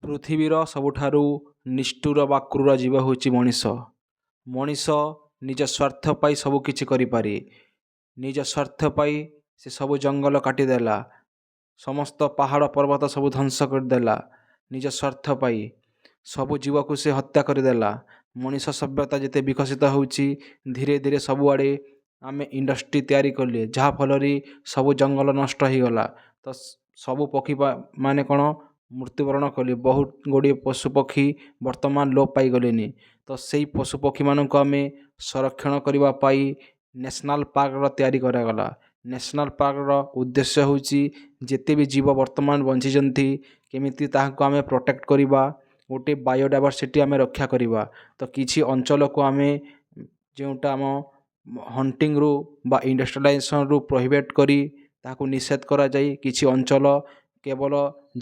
ପୃଥିବୀର ସବୁଠାରୁ ନିଷ୍ଠୁର ବା କ୍ରୂର ଜୀବ ହେଉଛି ମଣିଷ। ମଣିଷ ନିଜ ସ୍ୱାର୍ଥ ପାଇଁ ସବୁ କିଛି କରିପାରେ। ନିଜ ସ୍ୱାର୍ଥ ପାଇଁ ସେ ସବୁ ଜଙ୍ଗଲ କାଟିଦେଲା, ସମସ୍ତ ପାହାଡ଼ ପର୍ବତ ସବୁ ଧ୍ୱଂସ କରିଦେଲା। ନିଜ ସ୍ୱାର୍ଥ ପାଇଁ ସବୁ ଜୀବକୁ ସେ ହତ୍ୟା କରିଦେଲା। ମଣିଷ ସଭ୍ୟତା ଯେତେ ବିକଶିତ ହେଉଛି, ଧୀରେ ଧୀରେ ସବୁଆଡ଼େ ଆମେ ଇଣ୍ଡଷ୍ଟ୍ରି ତିଆରି କଲେ, ଯାହାଫଳରେ ସବୁ ଜଙ୍ଗଲ ନଷ୍ଟ ହୋଇଗଲା। ତ ସବୁ ପକ୍ଷୀ ମାନେ କ'ଣ ମୃତ୍ୟୁବରଣ କଲେ। ବହୁତ ଗୁଡ଼ିଏ ପଶୁପକ୍ଷୀ ବର୍ତ୍ତମାନ ଲୋପ ପାଇଗଲେଣି। ତ ସେଇ ପଶୁପକ୍ଷୀମାନଙ୍କୁ ଆମେ ସଂରକ୍ଷଣ କରିବା ପାଇଁ ନ୍ୟାସନାଲ୍ ପାର୍କର ତିଆରି କରାଗଲା। ନ୍ୟାସନାଲ୍ ପାର୍କର ଉଦ୍ଦେଶ୍ୟ ହେଉଛି ଯେତେ ବି ଜୀବ ବର୍ତ୍ତମାନ ବଞ୍ଚିଛନ୍ତି, କେମିତି ତାହାକୁ ଆମେ ପ୍ରୋଟେକ୍ଟ କରିବା, ଗୋଟିଏ ବାୟୋଡାଇଭର୍ସିଟି ଆମେ ରକ୍ଷା କରିବା। ତ କିଛି ଅଞ୍ଚଳକୁ ଆମେ ଯେଉଁଟା ଆମ ହଣ୍ଟିଂରୁ ବା ଇଣ୍ଡଷ୍ଟ୍ରିଆଲାଇଜେସନରୁ ପ୍ରୋହିବିଟ୍ କରି ତାହାକୁ ନିଷେଧ କରାଯାଇ କିଛି ଅଞ୍ଚଳ କେବଳ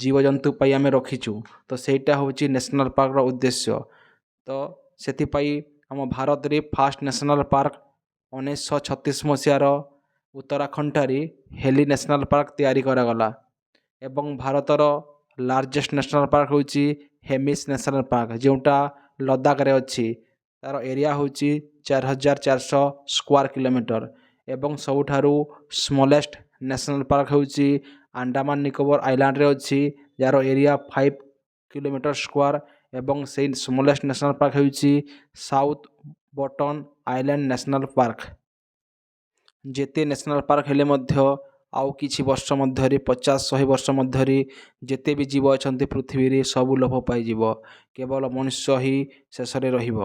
ଜୀବଜନ୍ତୁ ପାଇଁ ଆମେ ରଖିଛୁ। ତ ସେଇଟା ହେଉଛି ନ୍ୟାସନାଲ୍ ପାର୍କର ଉଦ୍ଦେଶ୍ୟ। ତ ସେଥିପାଇଁ ଆମ ଭାରତରେ ଫାର୍ଷ୍ଟ ନ୍ୟାସନାଲ୍ ପାର୍କ 1936 ମସିହାର ଉତ୍ତରାଖଣ୍ଡଠାରେ ହେଲି ନ୍ୟାସନାଲ୍ ପାର୍କ ତିଆରି କରାଗଲା। ଏବଂ ଭାରତର ଲାର୍ଜେଷ୍ଟ ନ୍ୟାସନାଲ୍ ପାର୍କ ହେଉଛି ହେମିସ୍ ନ୍ୟାସନାଲ୍ ପାର୍କ, ଯେଉଁଟା ଲଦାଖରେ ଅଛି। ତା'ର ଏରିଆ ହେଉଛି 4400 ସ୍କୋୟାର କିଲୋମିଟର। ଏବଂ ସବୁଠାରୁ ସ୍ମଲେଷ୍ଟ ନ୍ୟାସନାଲ୍ ପାର୍କ ହେଉଛି ଆଣ୍ଡାମାନ ନିକୋବର ଆଇଲ୍ୟାଣ୍ଡରେ ଅଛି, ଯାହାର ଏରିଆ 5 କିଲୋମିଟର ସ୍କୋୟାର। ଏବଂ ସେଇ ସ୍ମଲେଷ୍ଟ ନ୍ୟାସନାଲ୍ ପାର୍କ ହେଉଛି south button island national park. ଯେତେ ନ୍ୟାସନାଲ୍ ପାର୍କ ହେଲେ ମଧ୍ୟ ଆଉ କିଛି ବର୍ଷ ମଧ୍ୟରେ, 50-100 ବର୍ଷ ମଧ୍ୟରେ ଯେତେ ବି ଜୀବ ଅଛନ୍ତି ପୃଥିବୀରେ ସବୁ ଲୋପ ପାଇଯିବ। କେବଳ ମନୁଷ୍ୟ ହିଁ ଶେଷରେ ରହିବ।